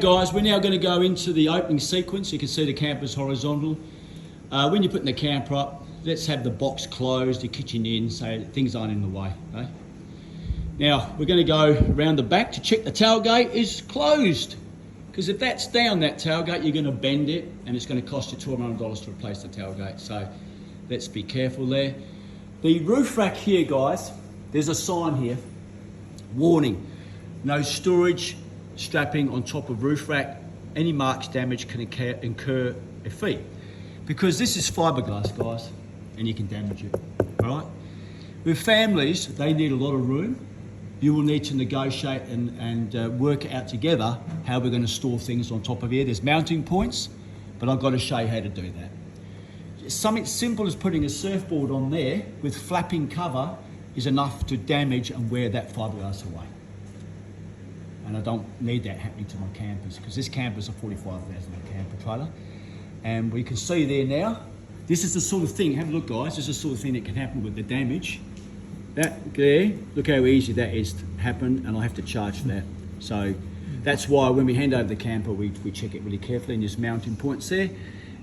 Guys, we're now going to go into the opening sequence. You can see the camper's horizontal. When you're putting the camper up, let's have the box closed, the kitchen in, so things aren't in the way. Okay? Now, we're going to go around the back to check the tailgate is closed. Because if that's down, that tailgate, you're going to bend it, and it's going to cost you $200 to replace the tailgate. So let's be careful there. The roof rack here, guys, there's a sign here. Warning, no storage strapping on top of roof rack. Any marks damage can incur a fee. Because this is fiberglass, guys, and you can damage it, all right? With families, they need a lot of room. You will need to negotiate and work out together how we're going to store things on top of here. There's mounting points, but I've got to show you how to do that. Something simple as putting a surfboard on there with flapping cover is enough to damage and wear that fiberglass away. And I don't need that happening to my campers, because this camper's a $45,000 camper trailer. And we can see there now, this is the sort of thing, have a look guys, this is the sort of thing that can happen with the damage. That there, look how easy that is to happen, and I have to charge for that. So that's why when we hand over the camper, we check it really carefully, and there's mounting points there.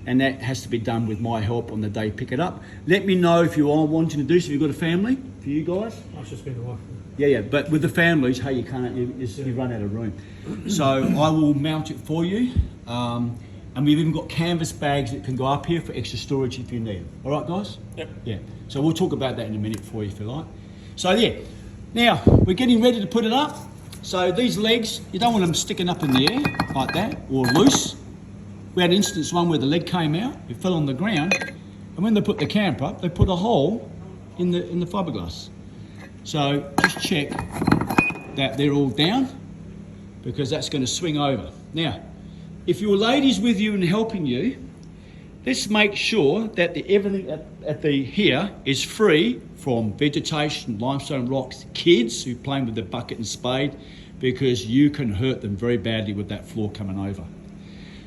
And that has to be done with my help on the day you pick it up. Let me know if you are wanting to do so, if you've got a family, for you guys. I was just being the wife. Yeah, but with the families, hey, you can't, you run out of room. So I will mount it for you. And we've even got canvas bags that can go up here for extra storage if you need it. All right, guys? Yep. Yeah. So we'll talk about that in a minute for you if you like. So yeah, now we're getting ready to put it up. So these legs, you don't want them sticking up in the air like that or loose. We had an instance one where the leg came out, it fell on the ground, and when they put the camper up, they put a hole in the fiberglass. So just check that they're all down, because that's going to swing over. Now, if your lady's with you and helping you, let's make sure that everything at the here is free from vegetation, limestone rocks, kids who are playing with the bucket and spade, because you can hurt them very badly with that floor coming over.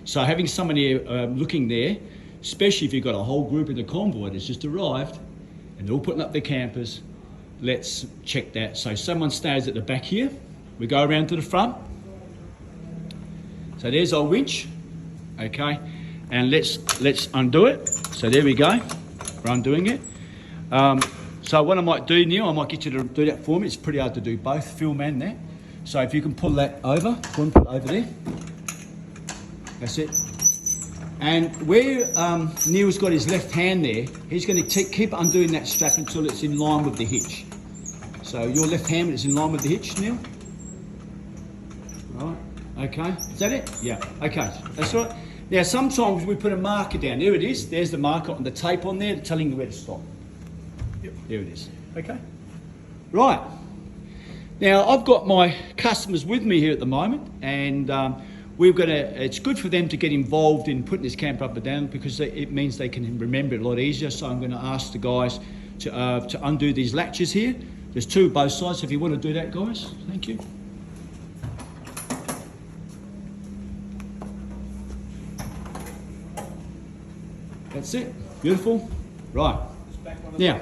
So having somebody looking there, especially if you've got a whole group in the convoy that's just arrived and they're all putting up their campers, let's check that. So someone stays at the back here. We go around to the front. So there's our winch, okay? And let's undo it. So there we go, we're undoing it. So what I might do, Neil, I might get you to do that for me. It's pretty hard to do both, film and that. So if you can pull that over, put it over there. That's it. And where Neil's got his left hand there, he's going to keep undoing that strap until it's in line with the hitch. So your left hand is in line with the hitch, Neil? Right, okay. Is that it? Yeah, okay, that's right. Now sometimes we put a marker down. There it is, there's the marker on the tape on there telling you where to stop. Yep. There it is, okay. Right, now I've got my customers with me here at the moment, and it's good for them to get involved in putting this camper up and down, because it means they can remember it a lot easier. So I'm going to ask the guys to undo these latches here. There's two both sides, so if you want to do that, guys, thank you. That's it, beautiful. Right, now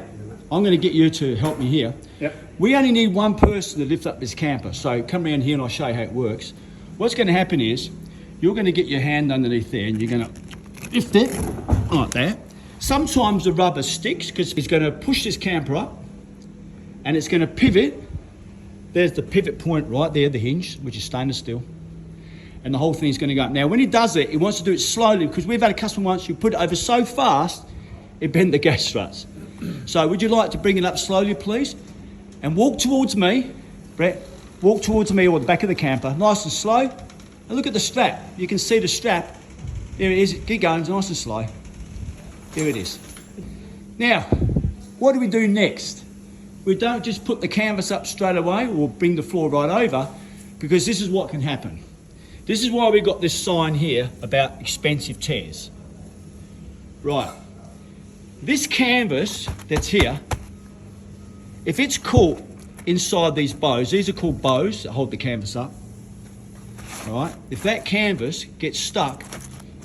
I'm going to get you to help me here. Yep. We only need one person to lift up this camper, so come around here and I'll show you how it works. What's going to happen is you're going to get your hand underneath there and you're going to lift it like that. Sometimes the rubber sticks because it's going to push this camper up and it's going to pivot. There's the pivot point right there, the hinge, which is stainless steel. And the whole thing's going to go up. Now, when he does it, he wants to do it slowly, because we've had a customer once who put it over so fast, it bent the gas struts. So would you like to bring it up slowly, please? And walk towards me, Brett. Walk towards me or the back of the camper, nice and slow. And look at the strap. You can see the strap. There it is. Keep going, it's nice and slow. There it is. Now, what do we do next? We don't just put the canvas up straight away or bring the floor right over, because this is what can happen. This is why we got this sign here about expensive tears. Right. This canvas that's here, if it's caught inside these bows, these are called bows that hold the canvas up. All right, if that canvas gets stuck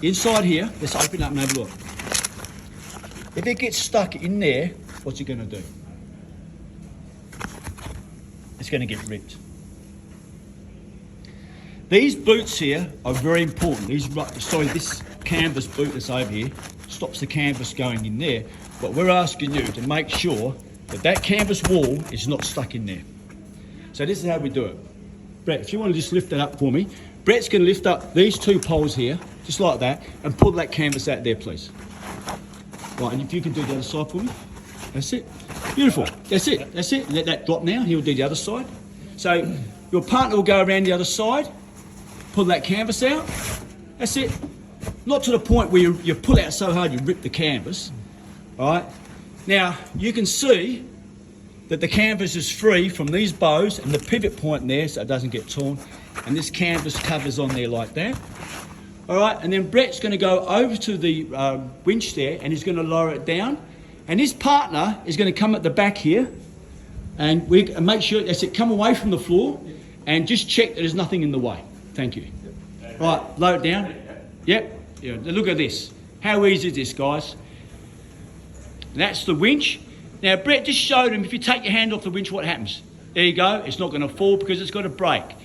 inside here, let's open it up and have a look. If it gets stuck in there, what's it going to do? It's going to get ripped. These boots here are very important. This canvas boot that's over here stops the canvas going in there. But we're asking you to make sure that that canvas wall is not stuck in there. So this is how we do it. Brett, if you want to just lift that up for me. Brett's going to lift up these 2 poles here, just like that, and pull that canvas out there, please. Right, and if you can do the other side for me. That's it. Beautiful. That's it. That's it. Let that drop now. He'll do the other side. So your partner will go around the other side, pull that canvas out. That's it. Not to the point where you pull out so hard you rip the canvas. All right. Now you can see that the canvas is free from these bows and the pivot point there, so it doesn't get torn. And this canvas covers on there like that. All right. And then Brett's going to go over to the winch there, and he's going to lower it down. And his partner is going to come at the back here, and make sure that's it. Come away from the floor, and just check that there's nothing in the way. Thank you. Right, lower it down. Yep. Yeah. Look at this. How easy is this, guys? That's the winch. Now, Brett just showed him if you take your hand off the winch, what happens? There you go. It's not going to fall because it's got a brake.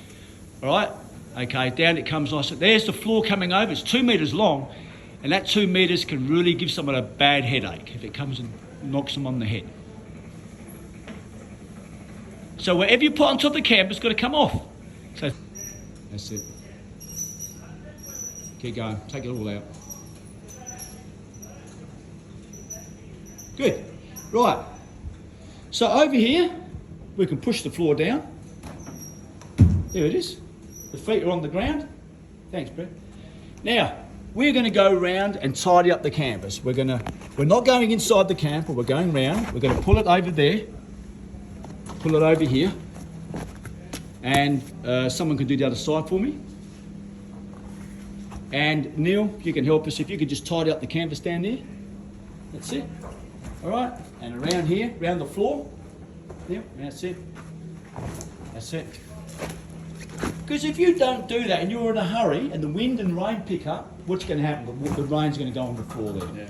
All right. Okay. Down it comes nice. There's the floor coming over. It's 2 meters long. And that 2 meters can really give someone a bad headache if it comes and knocks them on the head. So whatever you put on top of the camper, it's got to come off. So that's it. Keep going. Take it all out. Good. Right. So over here, we can push the floor down. There it is. The feet are on the ground. Thanks, Brett. Now, we're going to go around and tidy up the canvas. We're not going inside the camper, we're going round. We're going to pull it over there, pull it over here, and someone can do the other side for me. And Neil, if you can help us, if you could just tidy up the canvas down there. That's it. All right, and around here, around the floor. Neil, that's it. That's it. Because if you don't do that and you're in a hurry and the wind and rain pick up, what's going to happen? The rain's going to go on the floor there. Yeah.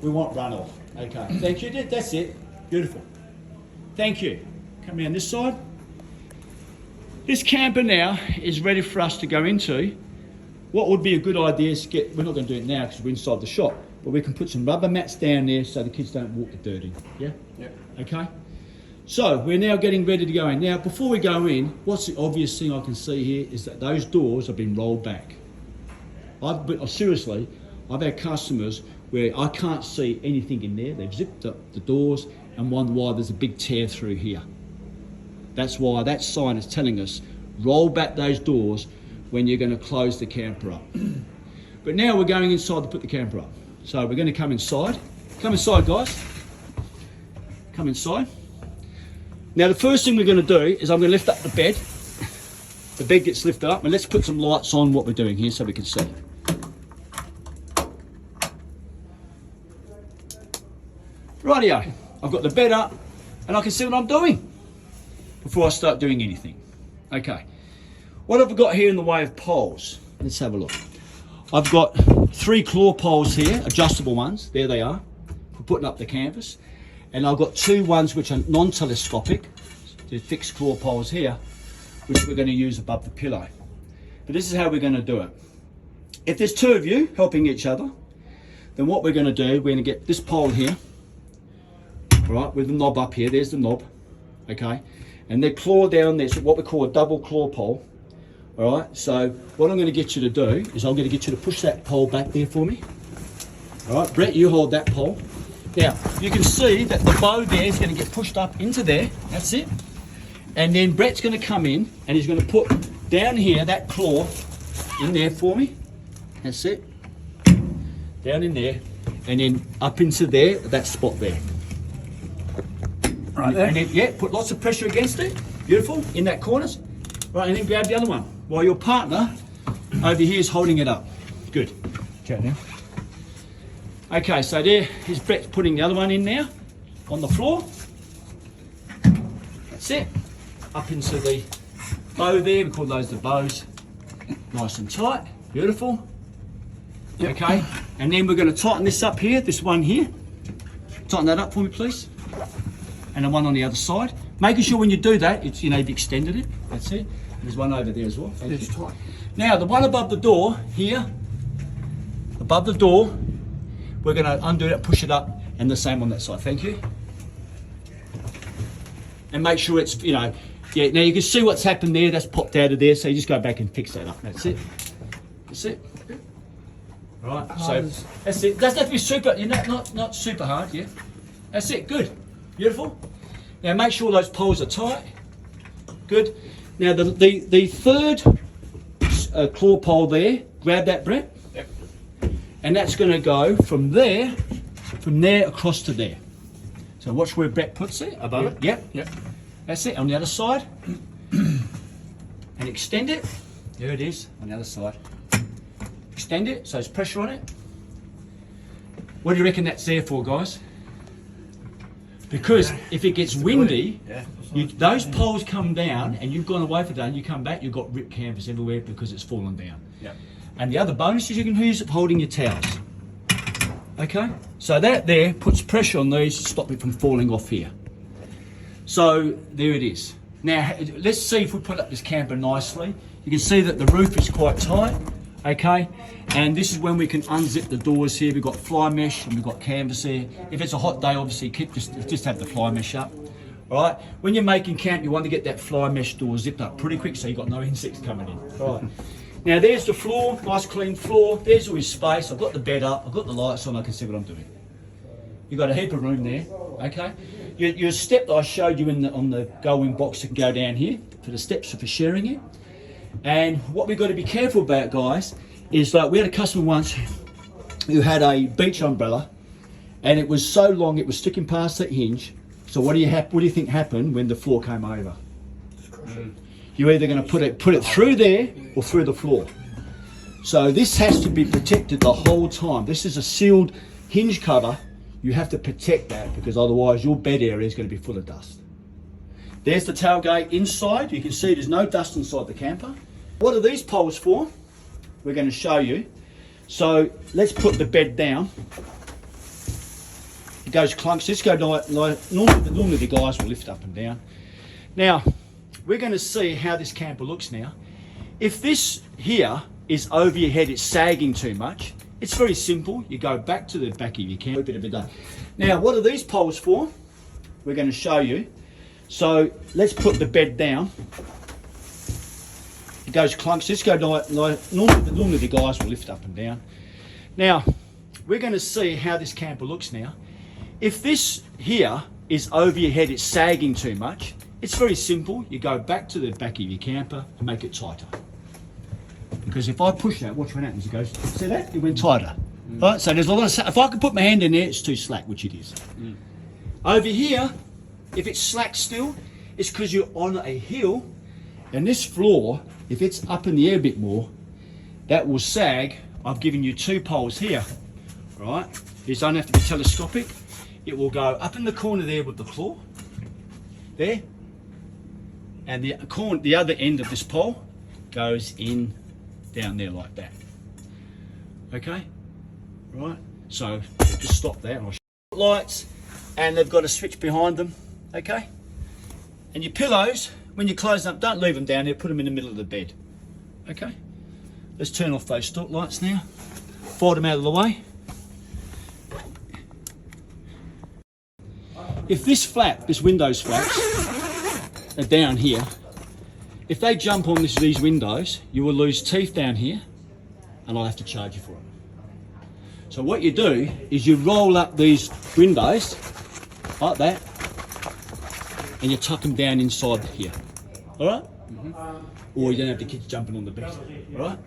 We want runoff. Okay. Thank you. That's it. Beautiful. Thank you. Come around this side. This camper now is ready for us to go into. What would be a good idea is we're not going to do it now because we're inside the shop, but we can put some rubber mats down there so the kids don't walk the dirt in. Yeah? Yeah. Okay. So we're now getting ready to go in. Now, before we go in, what's the obvious thing I can see here is that those doors have been rolled back. Seriously, I've had customers where I can't see anything in there. They've zipped up the doors and wonder why there's a big tear through here. That's why that sign is telling us, roll back those doors when you're going to close the camper up. But now we're going inside to put the camper up. So we're going to come inside. Come inside, guys. Come inside. Now the first thing we're going to do is I'm going to lift up the bed. The bed gets lifted up, and let's put some lights on what we're doing here so we can see. Rightio, I've got the bed up and I can see what I'm doing before I start doing anything. Okay, what have I got here in the way of poles? Let's have a look. I've got 3 claw poles here, adjustable ones, there they are, for putting up the canvas. And I've got 2 ones which are non-telescopic, the fixed claw poles here, which we're going to use above the pillow. But this is how we're going to do it. If there's 2 of you helping each other, then what we're going to do, we're going to get this pole here, right, with the knob up here, there's the knob, okay, and they claw down there, so what we call a double claw pole. All right, so what I'm going to get you to do is I'm going to get you to push that pole back there for me. All right, Brett, you hold that pole. Now, you can see that the bow there is going to get pushed up into there. That's it. And then Brett's going to come in and he's going to put down here that claw in there for me. That's it. Down in there. And then up into there, that spot there. Right there. And then, yeah, put lots of pressure against it. Beautiful. In that corners. Right, and then grab the other one while your partner over here is holding it up. Good. Okay, now. Okay, so there is Brett putting the other one in now on the floor. That's it. Up into the bow there. We call those the bows. Nice and tight. Beautiful. Yep. Okay, and then we're going to tighten this up here, this one here. Tighten that up for me, please. And the one on the other side. Making sure when you do that, it's, you know, you've extended it. That's it. There's one over there as well. Thank It's you. tight. Now the one above the door here, above the door, we're going to undo it, push it up, and the same on that side. Thank you. And make sure it's, you know, yeah. Now you can see what's happened there. That's popped out of there. So you just go back and fix that up. That's it. That's it. Right. So that's it. Doesn't have to be super. You're not super hard. Yeah. That's it. Good. Beautiful. Now make sure those poles are tight. Good. Now the third claw pole there. Grab that, Brett. Yep. And that's going to go from there across to there. So watch where Brett puts it, above it. Yep. Yep. That's it. On the other side. And extend it. There it is, on the other side. Extend it, so there's pressure on it. What do you reckon that's there for, guys? Because if it gets windy, those poles come down and you've gone away for that and you come back, you've got ripped canvas everywhere because it's fallen down. Yep. And the other bonus is you can use it holding your towels. Okay, so that there puts pressure on these to stop it from falling off here. So there it is. Now let's see if we put up this camper nicely. You can see that the roof is quite tight, okay? And this is when we can unzip the doors here. We've got fly mesh and we've got canvas here. If it's a hot day, obviously just have the fly mesh up. All right, when you're making camp, you want to get that fly mesh door zipped up pretty quick so you've got no insects coming in. All right. Now there's the floor, nice clean floor. There's all your space. I've got the bed up. I've got the lights on. I can see what I'm doing. You've got a heap of room there. Okay. Your step that I showed you on the going box that can go down here for the steps for sharing it. And what we've got to be careful about, guys, is like we had a customer once who had a beach umbrella, and it was so long it was sticking past that hinge. So what do you think happened when the floor came over? You're either going to put it through there or through the floor. So this has to be protected the whole time. This is a sealed hinge cover. You have to protect that because otherwise your bed area is going to be full of dust. There's the tailgate inside. You can see there's no dust inside the camper. What are these poles for? We're going to show you. So let's put the bed down. It goes clunks. Let's go normally the guys will lift up and down. Now, we're going to see how this camper looks now. If this here is over your head, it's sagging too much, it's very simple. You go back to the back of your camper, a bit of it done. Now, what are these poles for? We're going to show you. So let's put the bed down. It goes clunks. Let's go normally the guys will lift up and down. Now, we're going to see how this camper looks now. If this here is over your head, it's sagging too much, it's very simple. You go back to the back of your camper and make it tighter. Because if I push that, watch what happens. It goes, see that? It went tighter. Right? So there's a lot of, if I can put my hand in there, it's too slack, which it is. Over here, if it's slack still, it's because you're on a hill, and this floor, if it's up in the air a bit more, that will sag. I've given you two poles here, right? These don't have to be telescopic. It will go up in the corner there with the claw, there, and the other end of this pole goes in down there like that. Okay, right? So we'll just stop there. I'll show you. Lights, and they've got a switch behind them. Okay, and your pillows, when you close them up, don't leave them down there. Put them in the middle of the bed. Okay, let's turn off those stalk lights now. Fold them out of the way. If this window's flaps are down here, if they jump on these windows, you will lose teeth down here, and I'll have to charge you for it. So what you do is you roll up these windows like that, and you tuck them down inside here. All right? Or you don't have the kids jumping on the bed. All right?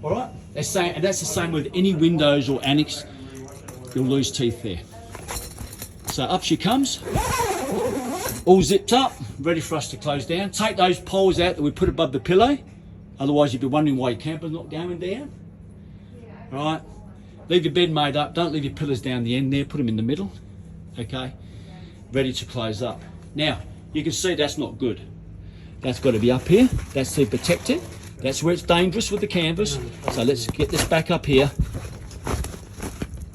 All right? And that's the same with any windows or annex. You'll lose teeth there. So up she comes, all zipped up, ready for us to close down. Take those poles out that we put above the pillow. Otherwise you'd be wondering why your camper's not going down. All right? Leave your bed made up. Don't leave your pillows down the end there. Put them in the middle. Okay? Ready to close up. Now, you can see that's not good. That's got to be up here. That's to protect it. That's where it's dangerous with the canvas. So let's get this back up here.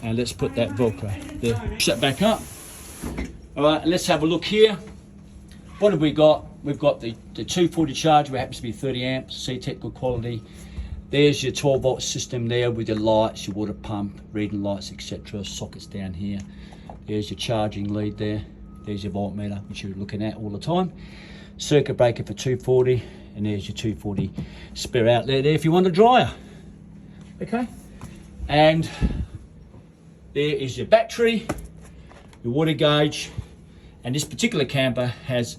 And let's put that Velcro there. Push that back up. All right, and let's have a look here. What have we got? we've got the 240 charger, which happens to be 30 amps, C-Tech good quality. There's your 12 volt system there with your lights, your water pump, reading lights, etc. Sockets down here. There's your charging lead there. There's your voltmeter, which you're looking at all the time. Circuit breaker for 240, and there's your 240 spare outlet there if you want a dryer. Okay, and there is your battery, your water gauge, and this particular camper has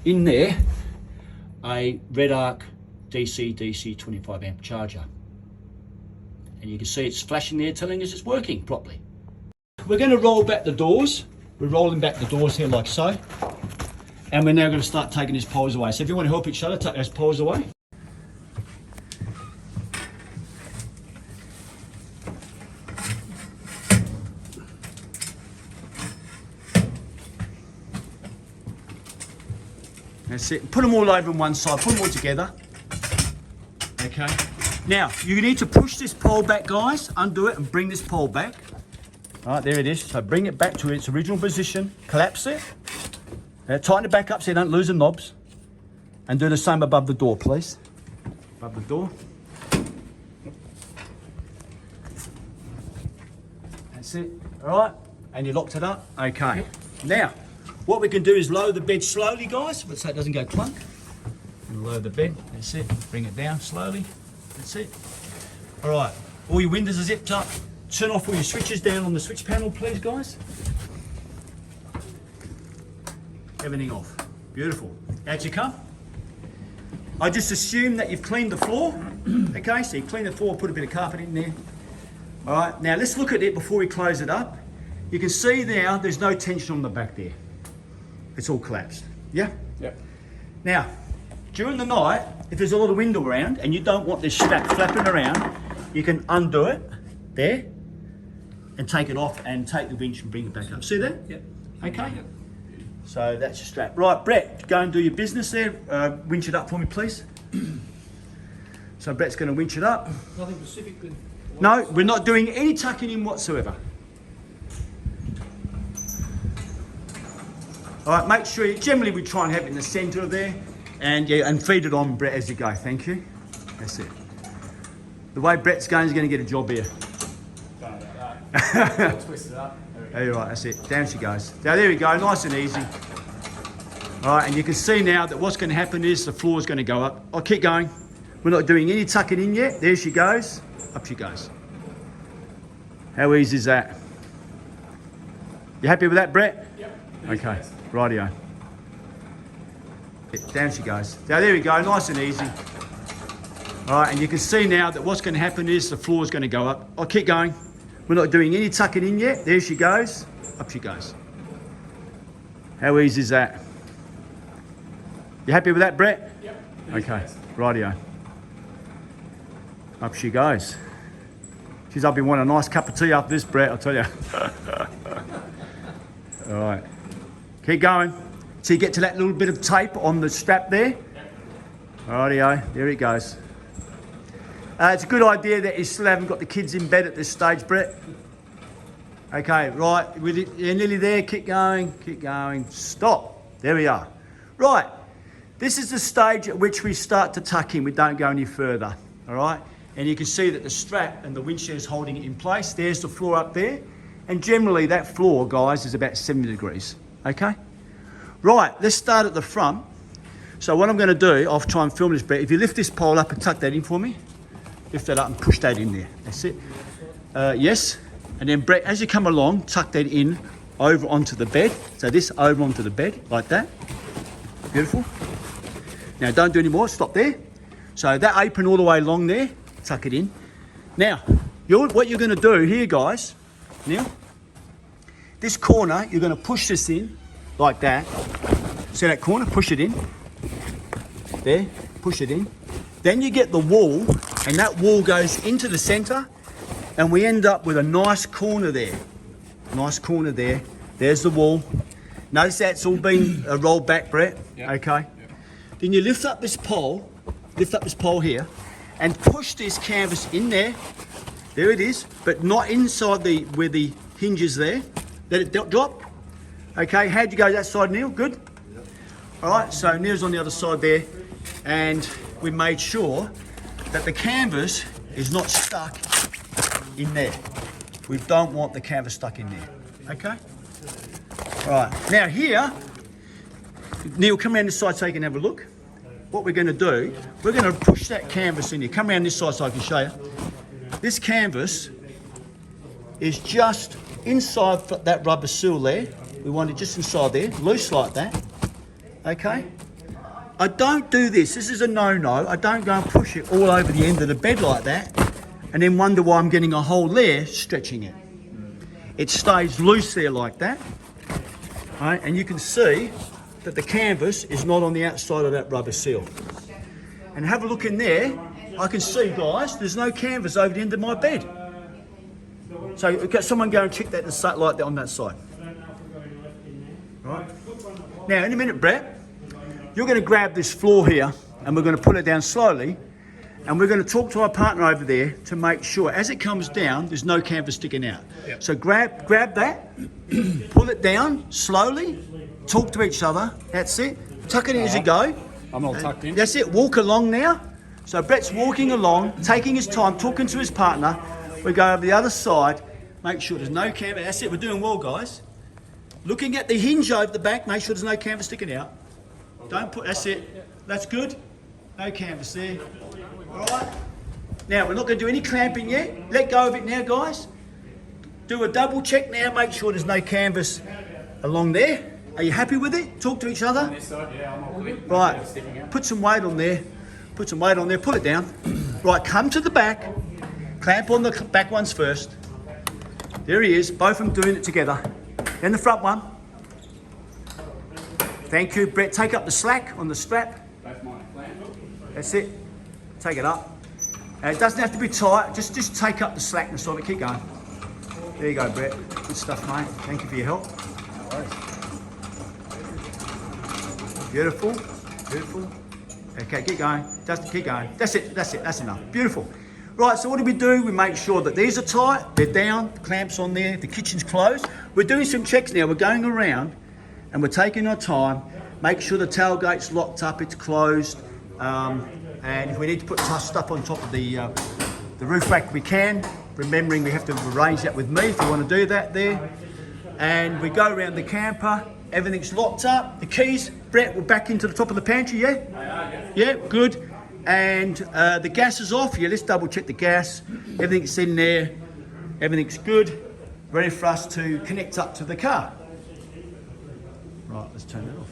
in there a Red Arc DC 25 amp charger, and you can see it's flashing there telling us it's working properly. We're going to roll back the doors. We're rolling back the doors here like so, and we're now going to start taking these poles away. So if you want to help each other take those poles away. That's it. Put them all over on one side, put them all together. Okay. Now, you need to push this pole back, guys. Undo it and bring this pole back. All right, there it is. So bring it back to its original position. Collapse it. Tighten it back up so you don't lose the knobs. And do the same above the door, please. Above the door. That's it. All right. And you locked it up. Okay. Now, what we can do is lower the bed slowly, guys, so it doesn't go clunk. And lower the bed. That's it. Bring it down slowly. That's it. All right. All your windows are zipped up. Turn off all your switches down on the switch panel, please, guys. Everything off. Beautiful. Out you come. I just assume that you've cleaned the floor. Okay, so you clean the floor, put a bit of carpet in there. All right, now let's look at it before we close it up. You can see now there's no tension on the back there. It's all collapsed. Yeah? Yeah. Now, during the night, if there's a lot of wind around and you don't want this strap flapping around, you can undo it there and take it off and take the winch and bring it back up. See that? Yep. Okay. Yep. So that's your strap. Right, Brett, go and do your business there. Winch it up for me, please. So Brett's going to winch it up. Nothing specifically. No, we're not doing any tucking in whatsoever. All right, make sure generally we try and have it in the centre of there, and yeah, and feed it on, Brett, as you go. Thank you. That's it. The way Brett's going, he's going to get a job here. Sorry about that. Twist it up. There you are. That's it. Down she goes. Now there we go. Nice and easy. All right, and you can see now that what's going to happen is the floor is going to go up. I'll keep going. We're not doing any tucking in yet. There she goes. Up she goes. How easy is that? You happy with that, Brett? Yep. Okay. Rightio. Down she goes. Now there we go, nice and easy. All right, and you can see now that what's going to happen is the floor is going to go up. I'll keep going. We're not doing any tucking in yet. There she goes. Up she goes. How easy is that? You happy with that, Brett? Yep. Okay. Rightio. Up she goes. Geez, I'll be wanting a nice cup of tea after this, Brett, I'll tell you. All right. Keep going. So you get to that little bit of tape on the strap there. Rightio, there it goes. It's a good idea that you still haven't got the kids in bed at this stage, Brett. Okay, right, you're nearly there. Keep going, stop. There we are. Right, this is the stage at which we start to tuck in. We don't go any further, all right? And you can see that the strap and the winch is holding it in place. There's the floor up there. And generally that floor, guys, is about 70 degrees, okay? Right, let's start at the front. So what I'm gonna do, I'll try and film this, Brett. If you lift this pole up and tuck that in for me. Lift that up and push that in there, that's it. Yes, and then Brett, as you come along, tuck that in over onto the bed. So this over onto the bed, like that. Beautiful. Now don't do any more, stop there. So that apron all the way along there, tuck it in. Now, what you're gonna do here, guys, now, this corner, you're gonna push this in, like that. See that corner, push it in. There, push it in. Then you get the wall, and that wall goes into the center, and we end up with a nice corner there. Nice corner there. There's the wall. Notice that's all been rolled back, Brett. Yep. Okay. Yep. Then you lift up this pole here, and push this canvas in there. There it is, but not inside where the hinge is there. Let it drop. Okay, how'd you go that side, Neil? Good? Yep. All right, so Neil's on the other side there, and we made sure that the canvas is not stuck in there. We don't want the canvas stuck in there, okay? All right, now here, Neil, come around this side so you can have a look. What we're gonna do, we're gonna push that canvas in here. Come around this side so I can show you. This canvas is just inside that rubber seal there. We want it just inside there, loose like that, okay? I don't do this. This is a no-no. I don't go and push it all over the end of the bed like that and then wonder why I'm getting a hole there, stretching it. It stays loose there like that, right? And you can see that the canvas is not on the outside of that rubber seal. And have a look in there. I can see, guys, there's no canvas over the end of my bed. So someone go and check that like that on that side. Right. Now, in a minute, Brett, you're going to grab this floor here and we're going to pull it down slowly, and we're going to talk to our partner over there to make sure as it comes down, there's no canvas sticking out. Yep. So grab that, pull it down slowly, talk to each other. That's it. Tuck it in as you go. I'm all tucked in. That's it. Walk along now. So Brett's walking along, taking his time, talking to his partner. We go over the other side, make sure there's no canvas. That's it. We're doing well, guys. Looking at the hinge over the back, make sure there's no canvas sticking out. Don't put, that's it. That's good. No canvas there. All right. Now, we're not going to do any clamping yet. Let go of it now, guys. Do a double check now. Make sure there's no canvas along there. Are you happy with it? Talk to each other. On this side, yeah, I'm all good. Right. Put some weight on there. Put some weight on there. Pull it down. Right, come to the back. Clamp on the back ones first. There he is. Both of them doing it together. Then the front one. Thank you, Brett. Take up the slack on the strap. That's it. Take it up. It doesn't have to be tight. Just take up the slackness of it. Keep going. There you go, Brett. Good stuff, mate. Thank you for your help. Beautiful. Beautiful. Okay, keep going. Just keep going. That's it. That's it. That's enough. Beautiful. Right, so what do? We make sure that these are tight, they're down, clamps on there, the kitchen's closed. We're doing some checks now. We're going around and we're taking our time. Make sure the tailgate's locked up, it's closed. And if we need to put stuff on top of the roof rack, we can. Remembering we have to arrange that with me if you want to do that there. And we go around the camper, everything's locked up. The keys, Brett, we're back into the top of the pantry, yeah? Yeah, good. And the gas is off. Yeah, let's double check the gas. Everything's in there. Everything's good. Ready for us to connect up to the car. Right, let's turn it on.